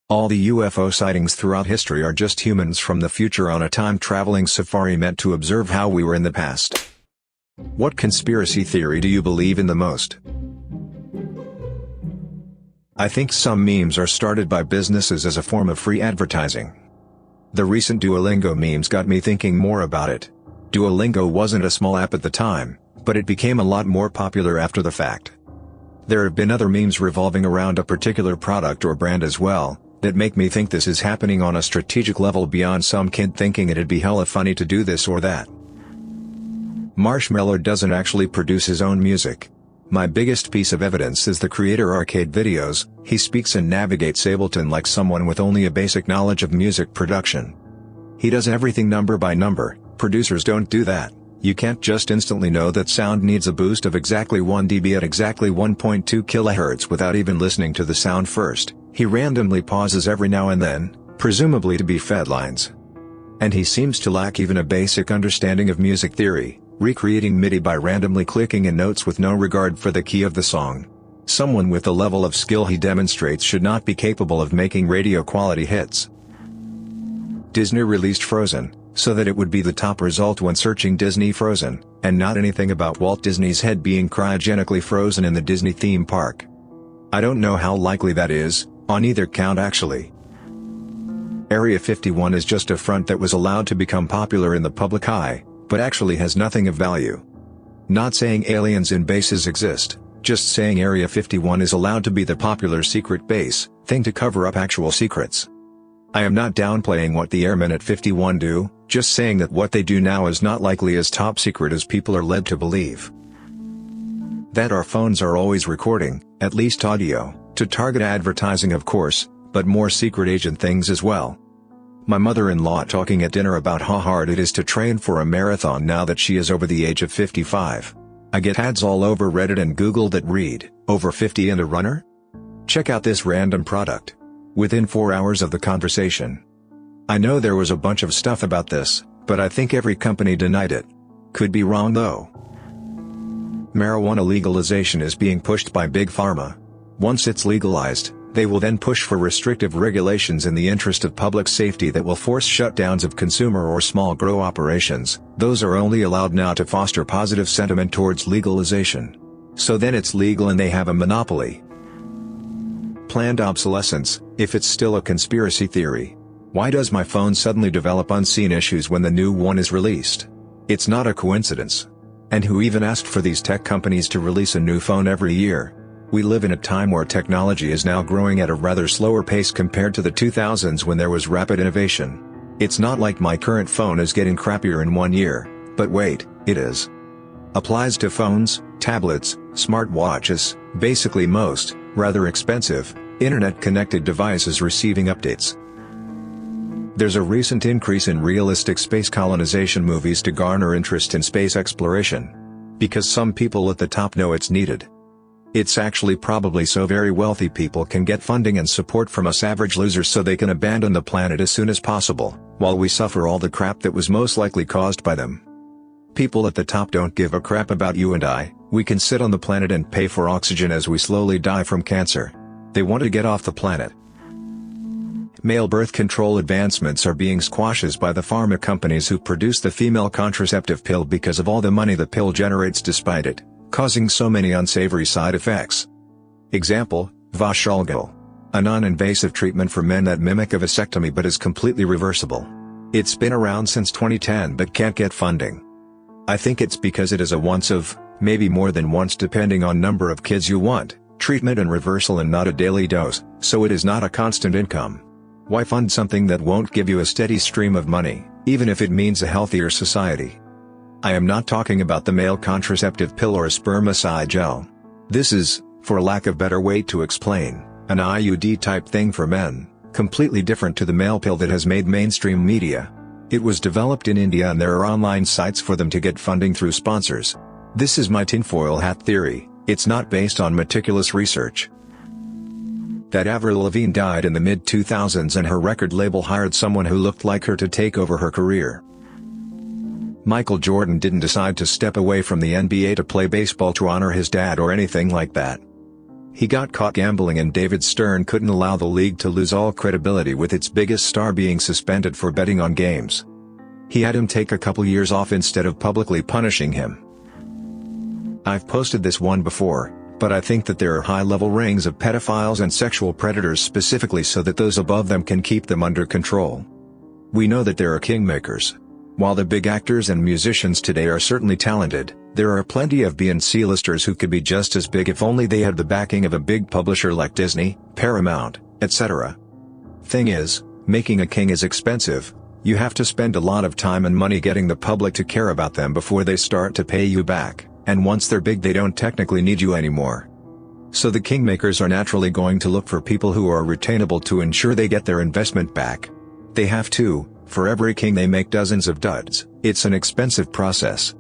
All the UFO sightings throughout history are just humans from the future on a time-traveling safari meant to observe how we were in the past. What conspiracy theory do you believe in the most? I think some memes are started by businesses as a form of free advertising. The recent Duolingo memes got me thinking more about it. Duolingo wasn't a small app at the time, but it became a lot more popular after the fact. There have been other memes revolving around a particular product or brand as well, that make me think this is happening on a strategic level beyond some kid thinking it'd be hella funny to do this or that. Marshmello doesn't actually produce his own music. My biggest piece of evidence is the creator Arcade Videos. He speaks and navigates Ableton like someone with only a basic knowledge of music production. He does everything number by number. Producers don't do that. You can't just instantly know that sound needs a boost of exactly 1 dB at exactly 1.2 kHz without even listening to the sound first. He randomly pauses every now and then, presumably to be fed lines. And he seems to lack even a basic understanding of music theory, recreating MIDI by randomly clicking in notes with no regard for the key of the song. Someone with the level of skill he demonstrates should not be capable of making radio-quality hits. Disney released Frozen, so that it would be the top result when searching Disney Frozen, and not anything about Walt Disney's head being cryogenically frozen in the Disney theme park. I don't know how likely that is, on either count actually. Area 51 is just a front that was allowed to become popular in the public eye, but actually has nothing of value. Not saying aliens in bases exist, just saying Area 51 is allowed to be the popular secret base thing to cover up actual secrets. I am not downplaying what the airmen at 51 do, just saying that what they do now is not likely as top secret as people are led to believe. That our phones are always recording, at least audio, to target advertising of course, but more secret agent things as well. My mother-in-law talking at dinner about how hard it is to train for a marathon now that she is over the age of 55. I get ads all over Reddit and Google that read, "Over 50 and a runner? Check out this random product." Within 4 hours of the conversation. I know there was a bunch of stuff about this, but I think every company denied it. Could be wrong though. Marijuana legalization is being pushed by Big Pharma. Once it's legalized, they will then push for restrictive regulations in the interest of public safety that will force shutdowns of consumer or small grow operations. Those are only allowed now to foster positive sentiment towards legalization. So then it's legal and they have a monopoly. Planned obsolescence, if it's still a conspiracy theory. Why does my phone suddenly develop unseen issues when the new one is released? It's not a coincidence. And who even asked for these tech companies to release a new phone every year? We live in a time where technology is now growing at a rather slower pace compared to the 2000s when there was rapid innovation. It's not like my current phone is getting crappier in 1 year, but wait, it is. Applies to phones, tablets, smartwatches, basically most, rather expensive, internet-connected devices receiving updates. There's a recent increase in realistic space colonization movies to garner interest in space exploration. Because some people at the top know it's needed. It's actually probably so very wealthy people can get funding and support from us average losers so they can abandon the planet as soon as possible, while we suffer all the crap that was most likely caused by them. People at the top don't give a crap about you and I. We can sit on the planet and pay for oxygen as we slowly die from cancer. They want to get off the planet. Male birth control advancements are being squashed by the pharma companies who produce the female contraceptive pill because of all the money the pill generates despite it causing so many unsavory side effects. Example, Vashalgel. A non-invasive treatment for men that mimic a vasectomy but is completely reversible. It's been around since 2010 but can't get funding. I think it's because it is a once of, maybe more than once depending on number of kids you want, treatment and reversal and not a daily dose, so it is not a constant income. Why fund something that won't give you a steady stream of money, even if it means a healthier society? I am not talking about the male contraceptive pill or a spermicide gel. This is, for lack of better way to explain, an IUD type thing for men, completely different to the male pill that has made mainstream media. It was developed in India and there are online sites for them to get funding through sponsors. This is my tinfoil hat theory, it's not based on meticulous research. That Avril Lavigne died in the mid-2000s and her record label hired someone who looked like her to take over her career. Michael Jordan didn't decide to step away from the NBA to play baseball to honor his dad or anything like that. He got caught gambling and David Stern couldn't allow the league to lose all credibility with its biggest star being suspended for betting on games. He had him take a couple years off instead of publicly punishing him. I've posted this one before, but I think that there are high-level rings of pedophiles and sexual predators specifically so that those above them can keep them under control. We know that there are kingmakers. While the big actors and musicians today are certainly talented, there are plenty of B and C-listers who could be just as big if only they had the backing of a big publisher like Disney, Paramount, etc. Thing is, making a king is expensive. You have to spend a lot of time and money getting the public to care about them before they start to pay you back, and once they're big they don't technically need you anymore. So the kingmakers are naturally going to look for people who are retainable to ensure they get their investment back. They have to. For every king they make dozens of duds. It's an expensive process.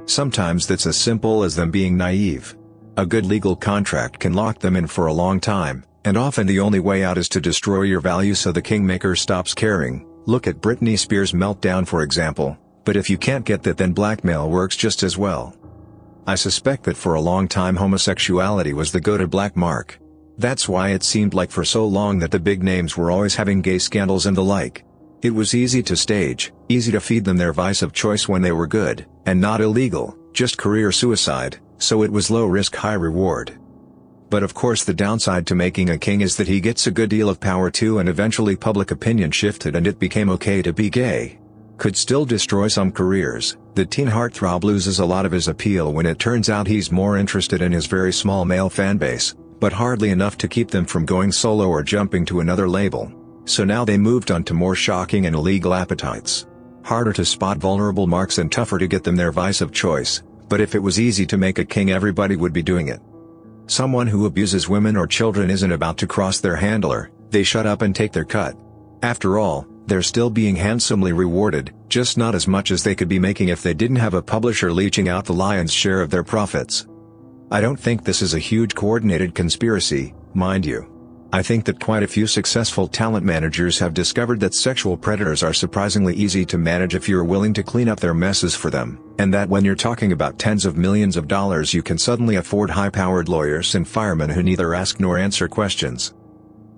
Sometimes that's as simple as them being naive. A good legal contract can lock them in for a long time, and often the only way out is to destroy your value so the kingmaker stops caring. Look at Britney Spears' meltdown for example, but if you can't get that then blackmail works just as well. I suspect that for a long time homosexuality was the go-to black mark. That's why it seemed like for so long that the big names were always having gay scandals and the like. It was easy to stage, easy to feed them their vice of choice when they were good, and not illegal, just career suicide, so it was low risk high reward. But of course the downside to making a king is that he gets a good deal of power too, and eventually public opinion shifted and it became okay to be gay. Could still destroy some careers. The teen heartthrob loses a lot of his appeal when it turns out he's more interested in his very small male fanbase, but hardly enough to keep them from going solo or jumping to another label. So now they moved on to more shocking and illegal appetites. Harder to spot vulnerable marks and tougher to get them their vice of choice, but if it was easy to make a king everybody would be doing it. Someone who abuses women or children isn't about to cross their handler, they shut up and take their cut. After all, they're still being handsomely rewarded, just not as much as they could be making if they didn't have a publisher leeching out the lion's share of their profits. I don't think this is a huge coordinated conspiracy, mind you. I think that quite a few successful talent managers have discovered that sexual predators are surprisingly easy to manage if you're willing to clean up their messes for them, and that when you're talking about tens of millions of dollars you can suddenly afford high-powered lawyers and firemen who neither ask nor answer questions.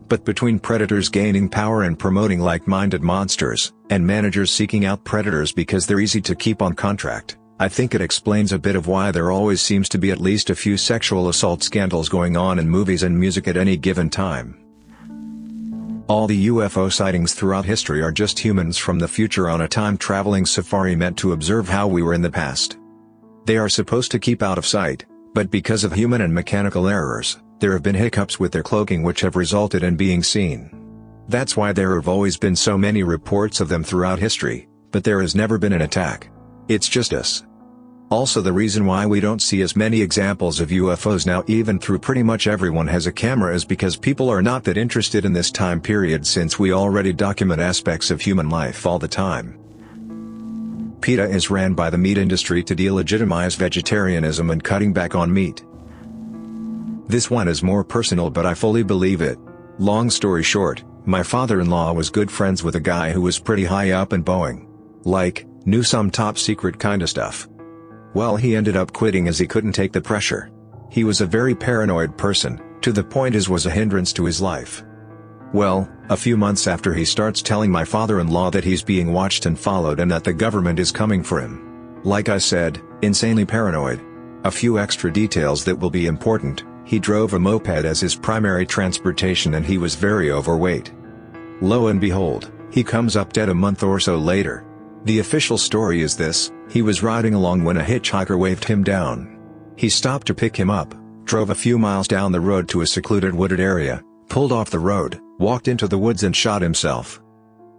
But between predators gaining power and promoting like-minded monsters, and managers seeking out predators because they're easy to keep on contract, I think it explains a bit of why there always seems to be at least a few sexual assault scandals going on in movies and music at any given time. All the UFO sightings throughout history are just humans from the future on a time-traveling safari meant to observe how we were in the past. They are supposed to keep out of sight, but because of human and mechanical errors, there have been hiccups with their cloaking which have resulted in being seen. That's why there have always been so many reports of them throughout history, but there has never been an attack. It's just us. Also the reason why we don't see as many examples of UFOs now even through pretty much everyone has a camera is because people are not that interested in this time period since we already document aspects of human life all the time. PETA is ran by the meat industry to delegitimize vegetarianism and cutting back on meat. This one is more personal but I fully believe it. Long story short, my father-in-law was good friends with a guy who was pretty high up in Boeing. Like, knew some top secret kinda stuff. Well, he ended up quitting as he couldn't take the pressure. He was a very paranoid person, to the point as was a hindrance to his life. Well, a few months after he starts telling my father-in-law that he's being watched and followed and that the government is coming for him. Like I said, insanely paranoid. A few extra details that will be important: he drove a moped as his primary transportation and he was very overweight. Lo and behold, he comes up dead a month or so later. The official story is this: he was riding along when a hitchhiker waved him down. He stopped to pick him up, drove a few miles down the road to a secluded wooded area, pulled off the road, walked into the woods and shot himself.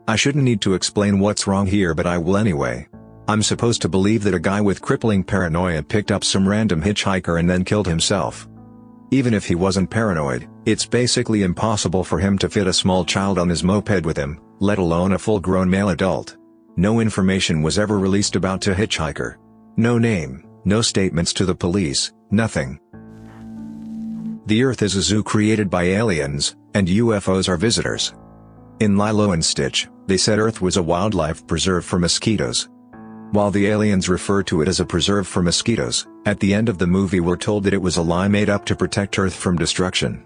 I shouldn't need to explain what's wrong here, but I will anyway. I'm supposed to believe that a guy with crippling paranoia picked up some random hitchhiker and then killed himself. Even if he wasn't paranoid, it's basically impossible for him to fit a small child on his moped with him, let alone a full-grown male adult. No information was ever released about the hitchhiker. No name, no statements to the police, nothing. The Earth is a zoo created by aliens, and UFOs are visitors. In Lilo and Stitch, they said Earth was a wildlife preserve for mosquitoes. While the aliens refer to it as a preserve for mosquitoes, at the end of the movie we're told that it was a lie made up to protect Earth from destruction.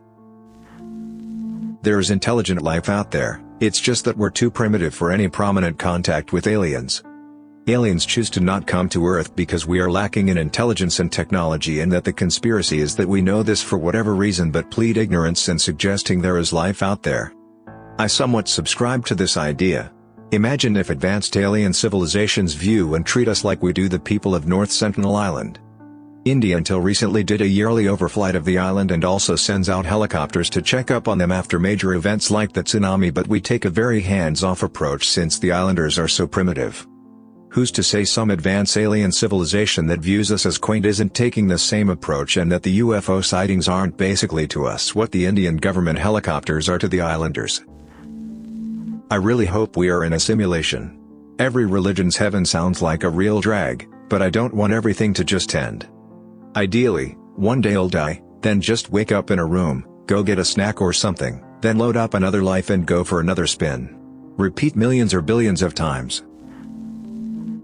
There is intelligent life out there, it's just that we're too primitive for any prominent contact with aliens. Aliens choose to not come to Earth because we are lacking in intelligence and technology, and that the conspiracy is that we know this for whatever reason but plead ignorance in suggesting there is life out there. I somewhat subscribe to this idea. Imagine if advanced alien civilizations view and treat us like we do the people of North Sentinel Island. India until recently did a yearly overflight of the island and also sends out helicopters to check up on them after major events like the tsunami, but we take a very hands-off approach since the islanders are so primitive. Who's to say some advanced alien civilization that views us as quaint isn't taking the same approach, and that the UFO sightings aren't basically to us what the Indian government helicopters are to the islanders? I really hope we are in a simulation. Every religion's heaven sounds like a real drag, but I don't want everything to just end. Ideally, one day I'll die, then just wake up in a room, go get a snack or something, then load up another life and go for another spin. Repeat millions or billions of times.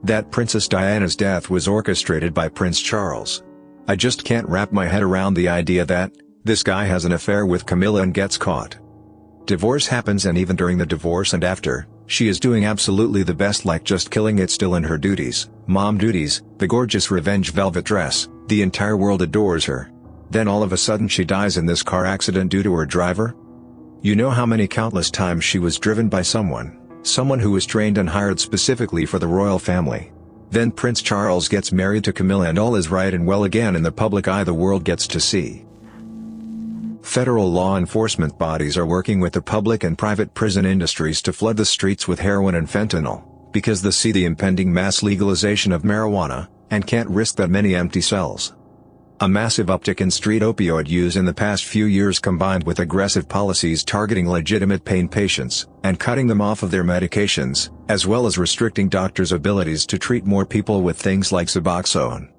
That Princess Diana's death was orchestrated by Prince Charles. I just can't wrap my head around the idea that this guy has an affair with Camilla and gets caught. Divorce happens, and even during the divorce and after, she is doing absolutely the best, like just killing it, still in her duties, mom duties, the gorgeous revenge velvet dress, the entire world adores her. Then all of a sudden she dies in this car accident due to her driver? You know how many countless times she was driven by someone who was trained and hired specifically for the royal family. Then Prince Charles gets married to Camilla and all is right and well again in the public eye the world gets to see. Federal law enforcement bodies are working with the public and private prison industries to flood the streets with heroin and fentanyl, because they see the impending mass legalization of marijuana, and can't risk that many empty cells. A massive uptick in street opioid use in the past few years, combined with aggressive policies targeting legitimate pain patients, and cutting them off of their medications, as well as restricting doctors' abilities to treat more people with things like Suboxone.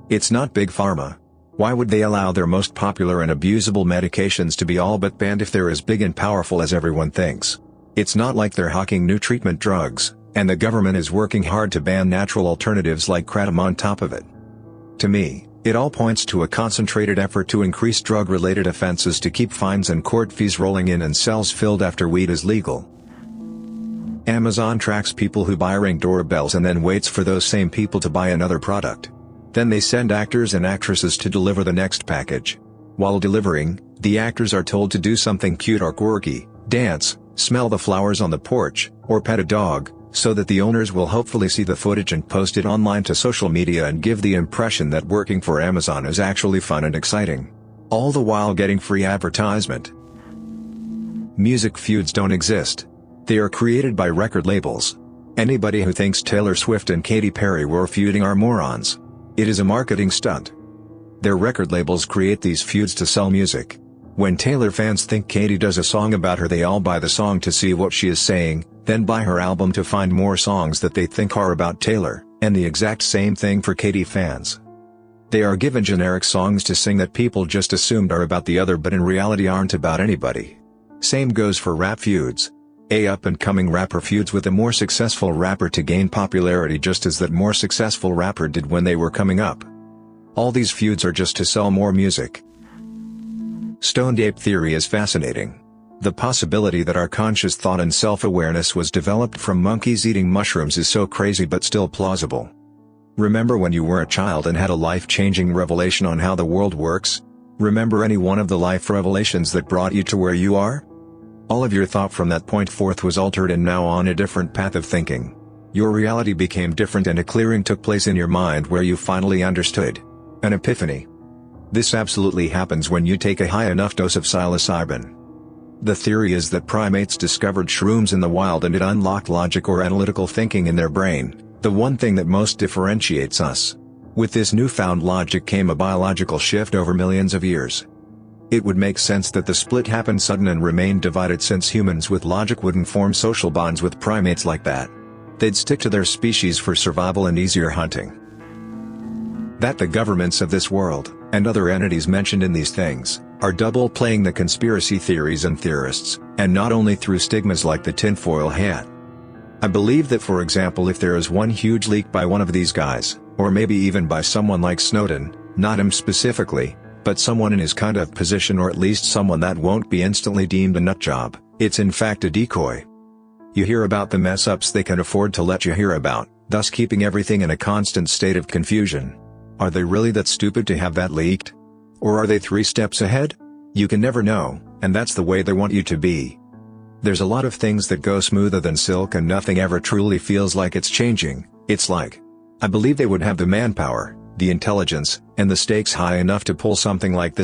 It's not Big Pharma. Why would they allow their most popular and abusable medications to be all but banned if they're as big and powerful as everyone thinks? It's not like they're hawking new treatment drugs, and the government is working hard to ban natural alternatives like kratom on top of it. To me, it all points to a concentrated effort to increase drug-related offenses to keep fines and court fees rolling in and cells filled after weed is legal. Amazon tracks people who buy Ring doorbells and then waits for those same people to buy another product. Then they send actors and actresses to deliver the next package. While delivering, the actors are told to do something cute or quirky, dance, smell the flowers on the porch, or pet a dog, so that the owners will hopefully see the footage and post it online to social media and give the impression that working for Amazon is actually fun and exciting. All the while getting free advertisement. Music feuds don't exist. They are created by record labels. Anybody who thinks Taylor Swift and Katy Perry were feuding are morons. It is a marketing stunt. Their record labels create these feuds to sell music. When Taylor fans think Katy does a song about her, they all buy the song to see what she is saying, then buy her album to find more songs that they think are about Taylor, and the exact same thing for Katy fans. They are given generic songs to sing that people just assumed are about the other but in reality aren't about anybody. Same goes for rap feuds. A up-and-coming rapper feuds with a more successful rapper to gain popularity, just as that more successful rapper did when they were coming up. All these feuds are just to sell more music. Stoned ape theory is fascinating. The possibility that our conscious thought and self-awareness was developed from monkeys eating mushrooms is so crazy but still plausible. Remember when you were a child and had a life-changing revelation on how the world works? Remember any one of the life revelations that brought you to where you are? All of your thought from that point forth was altered and now on a different path of thinking. Your reality became different and a clearing took place in your mind where you finally understood. An epiphany. This absolutely happens when you take a high enough dose of psilocybin. The theory is that primates discovered shrooms in the wild and it unlocked logic or analytical thinking in their brain, the one thing that most differentiates us. With this newfound logic came a biological shift over millions of years. It would make sense that the split happened sudden and remained divided, since humans with logic wouldn't form social bonds with primates like that. They'd stick to their species for survival and easier hunting. That the governments of this world, and other entities mentioned in these things, are double-playing the conspiracy theories and theorists, and not only through stigmas like the tinfoil hat. I believe that, for example, if there is one huge leak by one of these guys, or maybe even by someone like Snowden, not him specifically, but someone in his kind of position, or at least someone that won't be instantly deemed a nutjob, it's in fact a decoy. You hear about the mess-ups they can afford to let you hear about, thus keeping everything in a constant state of confusion. Are they really that stupid to have that leaked? Or are they 3 steps ahead? You can never know, and that's the way they want you to be. There's a lot of things that go smoother than silk, and nothing ever truly feels like it's changing. It's like, I believe they would have the manpower, the intelligence, and the stakes high enough to pull something like this